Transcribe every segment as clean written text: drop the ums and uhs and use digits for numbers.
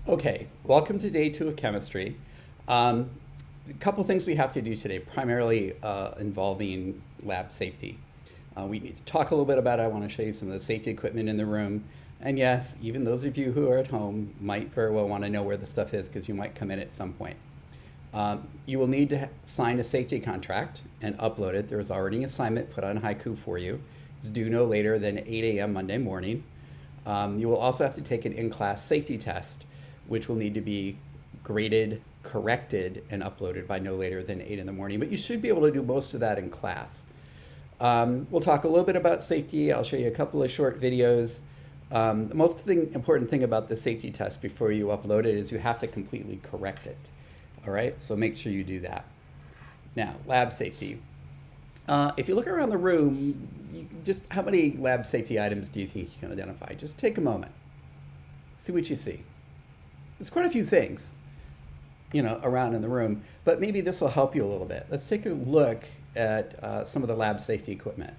Okay, welcome to day 2 of chemistry. A couple things we have to do today, primarily involving lab safety. We need to talk a little bit about it. I want to show you some of the safety equipment in the room. And yes, even those of you who are at home might very well want to know where the stuff is because you might come in at some point. You will need to sign a safety contract and upload it. There's already an assignment put on Haiku for you. It's due no later than 8 a.m. Monday morning. You will also have to take an in-class safety test, which will need to be graded, corrected, and uploaded by no later than 8 in the morning. But you should be able to do most of that in class. We'll talk a little bit about safety. I'll show you a couple of short videos. The most important thing about the safety test before you upload it is you have to completely correct it. All right, so make sure you do that. Now, lab safety. If you look around the room, just how many lab safety items do you think you can identify? Just take a moment. See what you see. There's quite a few things, around in the room, but maybe this will help you a little bit. Let's take a look at some of the lab safety equipment.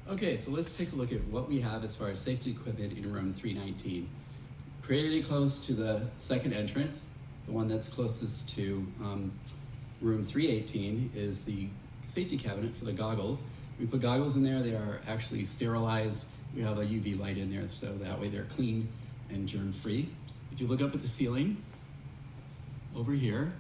Okay, so let's take a look at what we have as far as safety equipment in room 319. Pretty close to the second entrance, the one that's closest to room 318 is the safety cabinet for the goggles. We put goggles in there. They are actually sterilized. We have a UV light in there so that way they're clean and germ-free. If you look up at the ceiling over here,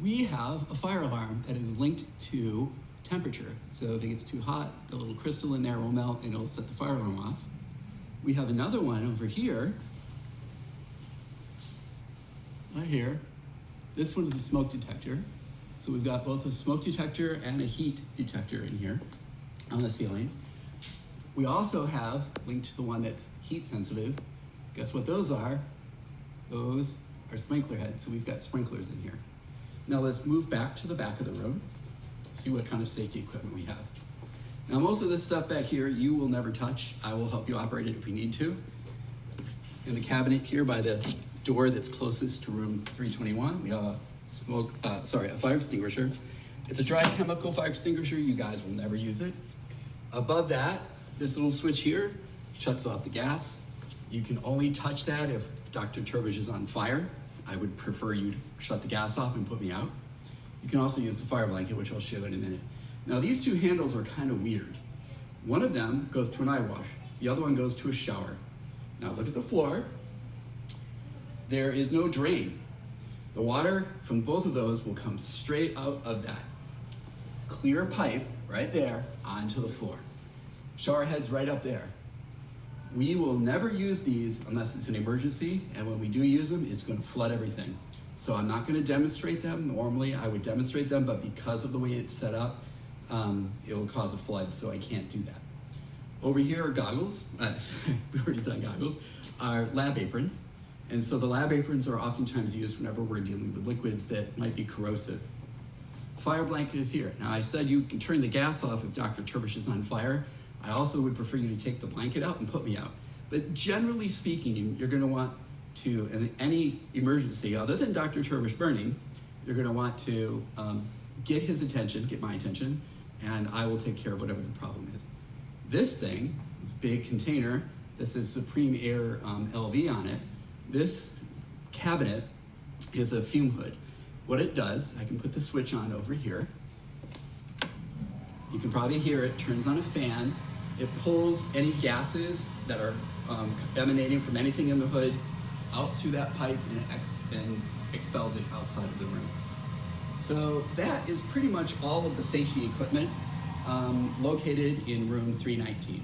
we have a fire alarm that is linked to temperature. So if it gets too hot, the little crystal in there will melt and it'll set the fire alarm off. We have another one over here, right here. This one is a smoke detector. So we've got both a smoke detector and a heat detector in here on the ceiling. We also have, linked to the one that's heat sensitive, guess what those are? Those are sprinkler heads, so we've got sprinklers in here. Now let's move back to the back of the room, see what kind of safety equipment we have. Now most of this stuff back here you will never touch. I will help you operate it if we need to. In the cabinet here by the door that's closest to room 321, we have a fire extinguisher. It's a dry chemical fire extinguisher. You guys will never use it. Above that, this little switch here shuts off the gas. You can only touch that if Dr. Turbage is on fire. I would prefer you to shut the gas off and put me out. You can also use the fire blanket, which I'll show in a minute. Now these two handles are kind of weird. One of them goes to an eye wash. The other one goes to a shower. Now look at the floor. There is no drain. The water from both of those will come straight out of that clear pipe right there onto the floor. Shower head's right up there. We will never use these unless it's an emergency, and when we do use them, it's going to flood everything. So I'm not going to demonstrate them. Normally I would demonstrate them, but because of the way it's set up, it will cause a flood, so I can't do that. Over here are goggles, we've already done goggles, are lab aprons. And so the lab aprons are oftentimes used whenever we're dealing with liquids that might be corrosive. Fire blanket is here. Now I said you can turn the gas off if Dr. Turbish is on fire. I also would prefer you to take the blanket out and put me out. But generally speaking, you're gonna want to, in any emergency other than Dr. Turbish burning, you're gonna want to get his attention, get my attention, and I will take care of whatever the problem is. This thing, this big container, this is Supreme Air LV on it. This cabinet is a fume hood. What it does, I can put the switch on over here. You can probably hear it, turns on a fan. It pulls any gases that are emanating from anything in the hood out through that pipe and expels it outside of the room. So that is pretty much all of the safety equipment located in room 319.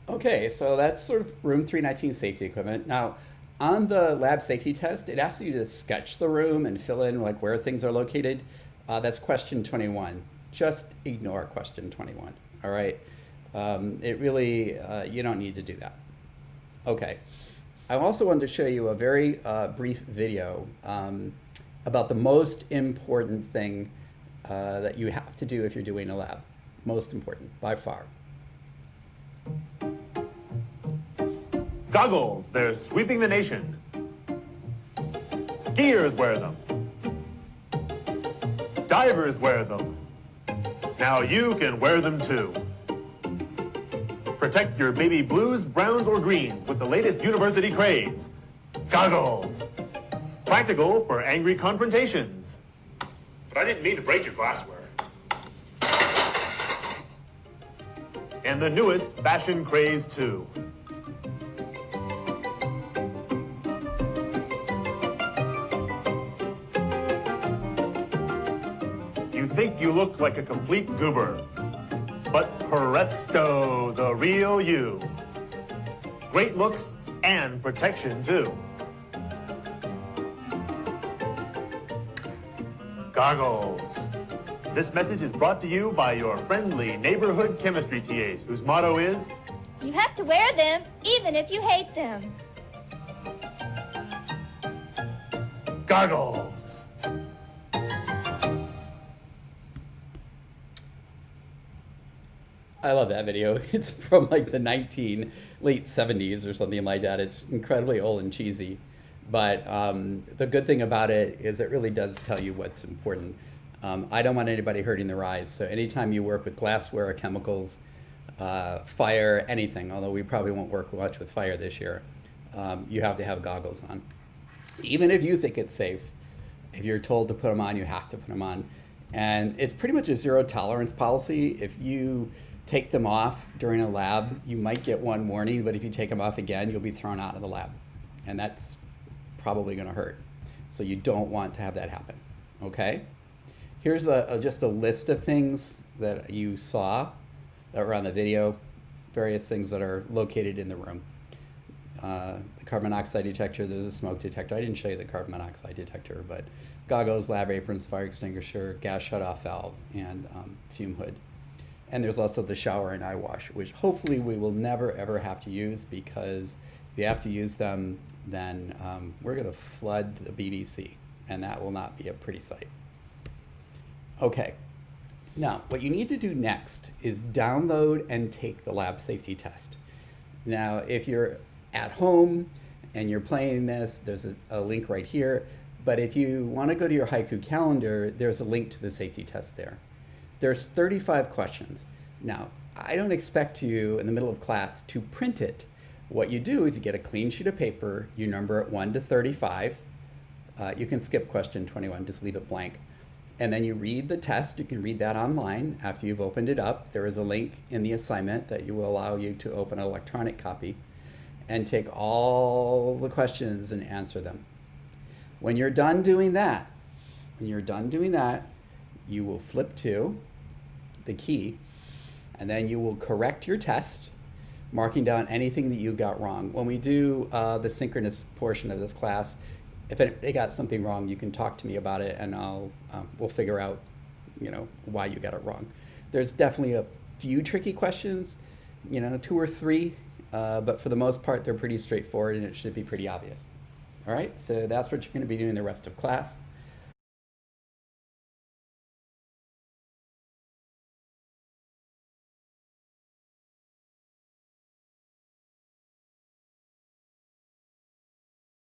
Okay, so that's sort of room 319 safety equipment. Now, on the lab safety test, it asks you to sketch the room and fill in like where things are located. That's question 21. Just ignore question 21, all right? It really, you don't need to do that. Okay, I also wanted to show you a very brief video about the most important thing that you have to do if you're doing a lab. Most important, by far. Goggles, they're sweeping the nation. Skiers wear them. Divers wear them. Now you can wear them too. Protect your baby blues, browns, or greens with the latest university craze. Goggles. Practical for angry confrontations. But I didn't mean to break your glassware. And the newest fashion craze too. You think you look like a complete goober, but presto, the real you. Great looks and protection too. Goggles. This message is brought to you by your friendly neighborhood chemistry TAs, whose motto is, you have to wear them even if you hate them. Goggles. I love that video. It's from like the late 70s or something like that. It's incredibly old and cheesy. But the good thing about it is it really does tell you what's important. I don't want anybody hurting their eyes. So anytime you work with glassware or chemicals, fire, anything, although we probably won't work much with fire this year, you have to have goggles on. Even if you think it's safe, if you're told to put them on, you have to put them on. And it's pretty much a zero tolerance policy. If you take them off during a lab, you might get one warning, but if you take them off again, you'll be thrown out of the lab. And that's probably gonna hurt. So you don't want to have that happen, okay? Here's just a list of things that you saw that were on the video, various things that are located in the room. The carbon monoxide detector, there's a smoke detector. I didn't show you the carbon monoxide detector, but goggles, lab aprons, fire extinguisher, gas shutoff valve, and fume hood. And there's also the shower and eye wash, which hopefully we will never ever have to use, because if you have to use them, then we're gonna flood the BDC, and that will not be a pretty sight. Okay, now what you need to do next is download and take the lab safety test. Now, if you're at home and you're playing this, there's a link right here. But if you want to go to your Haiku calendar, there's a link to the safety test there. There's 35 questions. Now, I don't expect you in the middle of class to print it. What you do is you get a clean sheet of paper, you number it 1 to 35. You can skip question 21, just leave it blank. And then you read the test. You can read that online after you've opened it up. There is a link in the assignment that will allow you to open an electronic copy and take all the questions and answer them. When you're done doing that, you will flip to the key, and then you will correct your test, marking down anything that you got wrong. When we do the synchronous portion of this class, if they got something wrong, you can talk to me about it, and we'll figure out, why you got it wrong. There's definitely a few tricky questions, 2 or 3, but for the most part, they're pretty straightforward, and it should be pretty obvious. All right, so that's what you're going to be doing the rest of class.